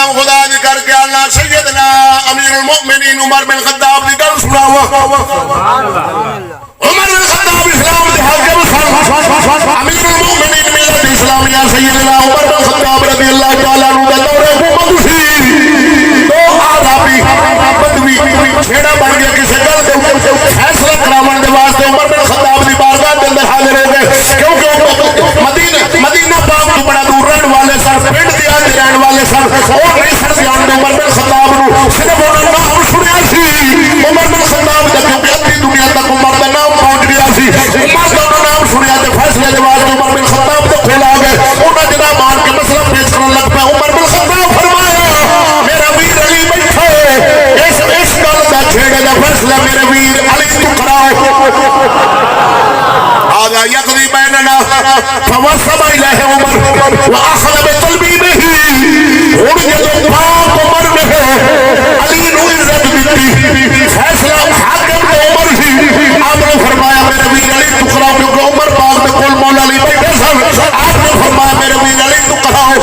قسم خدا دی کر کے اللہ سیدنا امیر المؤمنین عمر بن خطاب دی گل سناواں عمر بن خطاب اسلام دے حاکم امیر المؤمنین ملت اسلامیہ سیدنا عمر بن خطاب رضی اللہ تعالی عنہ دا دور حکومت سی تو آدابی بدوی چھیڑا بن گیا کسی گل دے فیصلہ کراون دے واسطے عمر بن خطاب دی بارگاہ دے اندر حاضر ہو گئے کیونکہ مدینہ پاک تو بڑا دور رہن والے سن پنڈ دے اندر رہن والے سن اور نہیں سن جان دے عمر بن خطاب نو صرف انہاں نام سنیا سی عمر بن خطاب دا کیونکہ ادھی دنیا تک عمر دا نام پہنچ گیا سی عمر دا نام سنیا تے فیصلے دے واسطے عمر بن خطاب تے کھول آ گئے انہاں جڑا مان کے مسئلہ پیش کرن لگ پیا عمر بن خطاب فرمایا میرا ویر علی بیٹھا ہے اس گل دا چھیڑے دا فیصلہ میرے ویر علی تو کراؤ هذا يقضي بيننا فوصل إليه عمر وأخذ بطلبيبه ورجل پاک عمر میں علی نو عزت دیتی فیصلہ حاکم عمر ہی آپ نے فرمایا میرے ویر علی تو کراؤ کیونکہ عمر پاک میں کل مولا علی بیٹھے سن آپ نے فرمایا میرے ویر علی تو کراؤ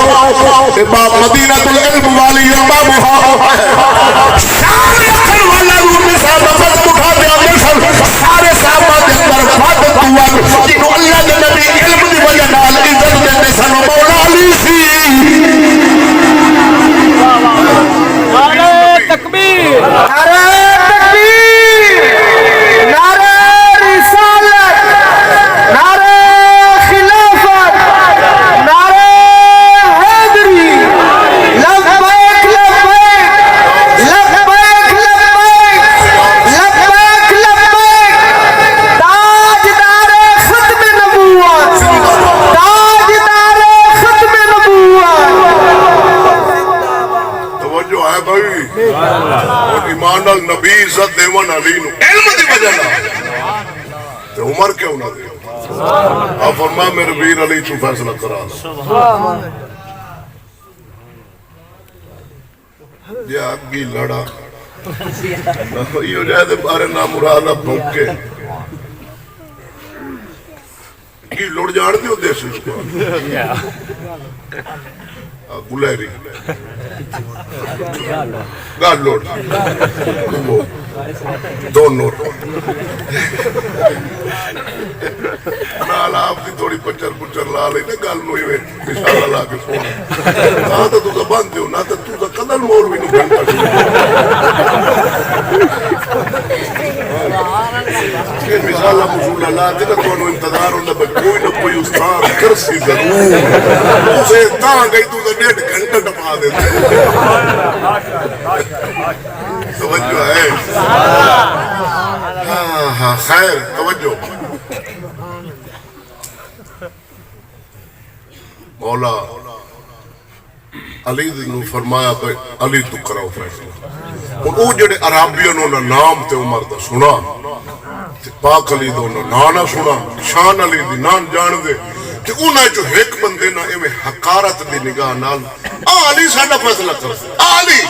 امام مدینہ العلم والی امامها شان اکھر والا روح میں صحابہ فرد اٹھا دیا سارے صحابہ دے اندر فاتح ہوا جنہوں اللہ دے نبی علم دی وجہ نال عزت دیندے سن مولا علی سی نعرہ تکبیر نعرہ تکبیر نعرہ رسالت نعرہ خلافت نعرہ حیدری لبیک لبیک لبیک لبیک لبیک لبیک تاجدار ختم نبوت تاجدار ختم نبوت توجہ ہے بھائی اور ایمان النبی عزت دیوان علی نو علم دی وجہ نہ تے عمر کیوں نہ دے آپ فرمایا میرے ویر علی تو فیصلہ کرا یہ آگی لڑا یہ جائے دے بارے نامرادہ بھوکے کی لڑ جان دیو دیس اس کو گلیری گال لوٹ دو نوٹ نال آپ دی تھوڑی پچر پچر لا لئی نا گال نوئی میں اشارہ لا کے سونا نہ تو تو زبان دیو نہ تو تو قدر مولوی نو گھنٹا یہ مثالہ مشہور اللہ دینا تو انہوں انتظار ہوندہ بھئی کوئی نہ کوئی استاد کرسی ضرور اسے تاں گئی تو ڈیڑھ گھنٹہ ٹپا دیتے توجہ ہے ہاں خیر توجہ مولا علی نے فرمایا کہ علی تو کراؤ فیصلہ اور وہ جڑے عربی انہوں نے نام تے عمر دا سنا پاک علی دا انہوں نانا سنا شان علی دی نان جان دے کہ انہیں جو ایک بندے نہ ایویں حقارت دی نگاہ نال علی ساڈا فیصلہ کر علی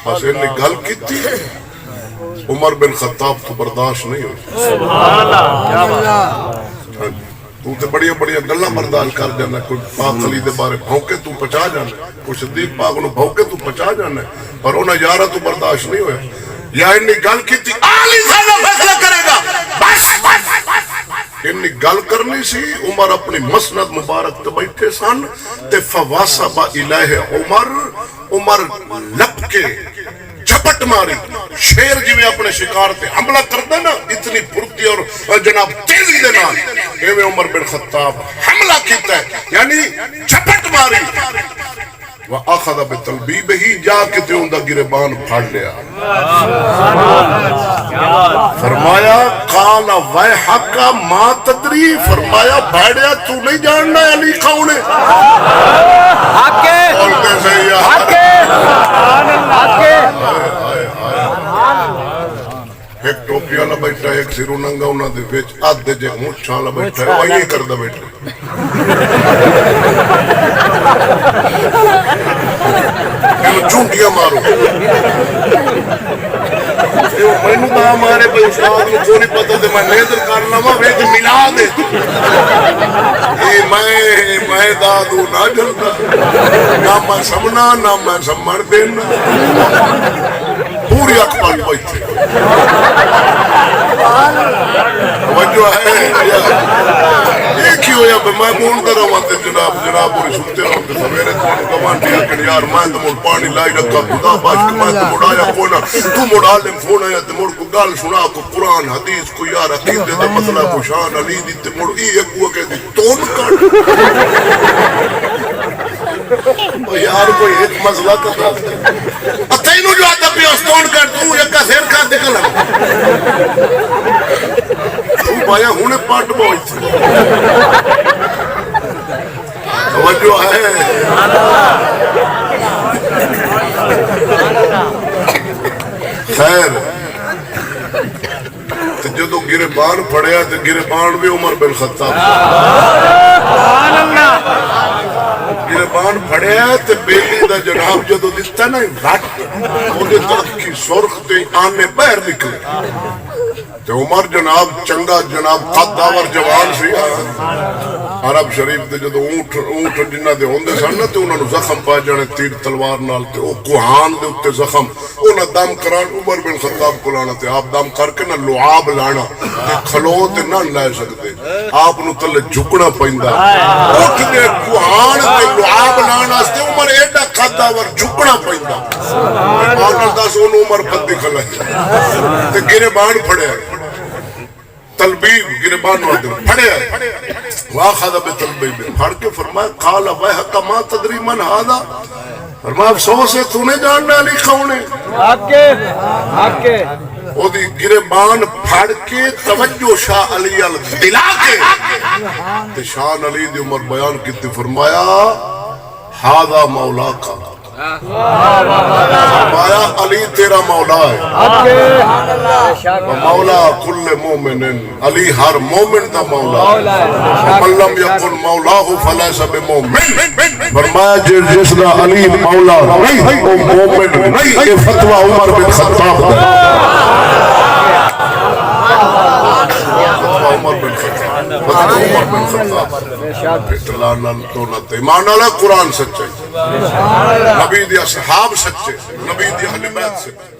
بس انہیں گل کیتی عمر بن خطاب تو برداشت نہیں ہوئی سبحان اللہ تو تے بڑیاں بڑیاں گلاں برداشت کر جانا کوئی پاک علی دے بارے بھونکے تو پچا جانا کوئی صدیق پاک نو بھونکے تو پچا جانا پر انہاں یارا تو برداشت نہیں ہویا یا انہیں گل کیتی علی ساڈا فیصلہ کرے گا بس انہیں گل کرنی سی عمر اپنی مسند مبارک تے بیٹھے سن تے فواسب الہ عمر لپ کے جھپٹ ماری شیر جی میں اپنے شکار تے حملہ کردے نا اتنی پھرتی اور جناب تیزی دے نال ایویں عمر بن خطاب حملہ کیتا ہے یعنی جھپٹ ماری وَأَخَذَ بِتَلْبِيبِهِ جا کے تے اوندا گریبان پھاڑ لیا فرمایا قال وَيْحَكَ مَا تَدْرِي فرمایا بھاڑیا تو نہیں جاننا علی کون ہے حق ہے بولتے صحیح حق ہے حق ہے ایک ٹوپی والا بیٹھا ایک سرو ننگا انہاں دے وچ آدھے جے مونچھاں والا بیٹھا ہے وہی کردا بیٹھا چونٹیاں مارو مینوں تو ہمارے بھائی استاد کو کوئی نہیں پتا تے میں نیدر کر لواں وچ ملا دے اے میں دادو نہ جلدا نہ میں سمنا نہ میں سمن دینا پوری اکبر پوچھے توجہ ہے یہ کی ہویا میں بولتا رہا تے جناب پوری سنتے رہو تے سویرے تمہیں کمانڈی آکڑ یار میں تو مڑ پانی لائی رکھا خدا باش کے میں تو مڑ آیا کوئی نہ تو مڑ عالم فون آیا تے مڑ کو گل سنا کو قرآن حدیث کو یار عقیدے دا مسئلہ کو شان علی دی تے مڑ ای ایک ہوا کہ دی تون کر یار کوئی ایک مسئلہ تو تینوں جو آتا پی استون کر تو ایک کا سیر کھا دیکھ لگا تو بایا ہونے پاٹ بوئی تھی توجہ ہے خیر جدو گربان پڑیا تو گربان بھی عمر بن خطاب گربان پڑیا تو بیلی دا جناب جدو دیتا نا رٹ وہ دے طرف کی سرخ تے آنے بہر نکلے تو عمر جناب چنگا جناب قد داور جوان سی عرب شریف دے جدو اونٹ جنہ دے ہوندے سن نا تے انہاں نو زخم پا جانے تیر تلوار نال تے او کوہان دے اوتے زخم انہاں دم کران عمر بن خطاب کو لانا تے آپ دم کر کے نا لعاب لانا تے کھلو تے نہ لے سکتے آپ نو تلے جھکنا پیندا اٹھ دے کوہان تے لعاب لانا واسطے عمر ایڈا قد داور جھکنا پیندا مانل دا سون عمر پتی کھلا تے گربان پھڑیا تلبیب گربان وادر پھڑیا واخذ بتلبیب پھڑ کے فرمایا قال ویحک ما تدری من هذا فرمایا افسوس ہے تو نے جاننا علی کون ہے آپ کے او دی گربان پھڑ کے توجہ شاہ علی دلا کے تے شان علی دی عمر بیان کیتی فرمایا هذا مولا کا فرمایا علی تیرا مولا ہے مولا کل مومن علی ہر مومن دا مولا من لم یکن مولاہ فلیس بمومن فرمایا جس دا علی مولا نہیں وہ مومن نہیں یہ فتوہ عمر بن خطاب ہے عمر بن خطاب ایمان اللہ قرآن سچے نبی دی اصحاب سچے نبی دی اہل بیت سچے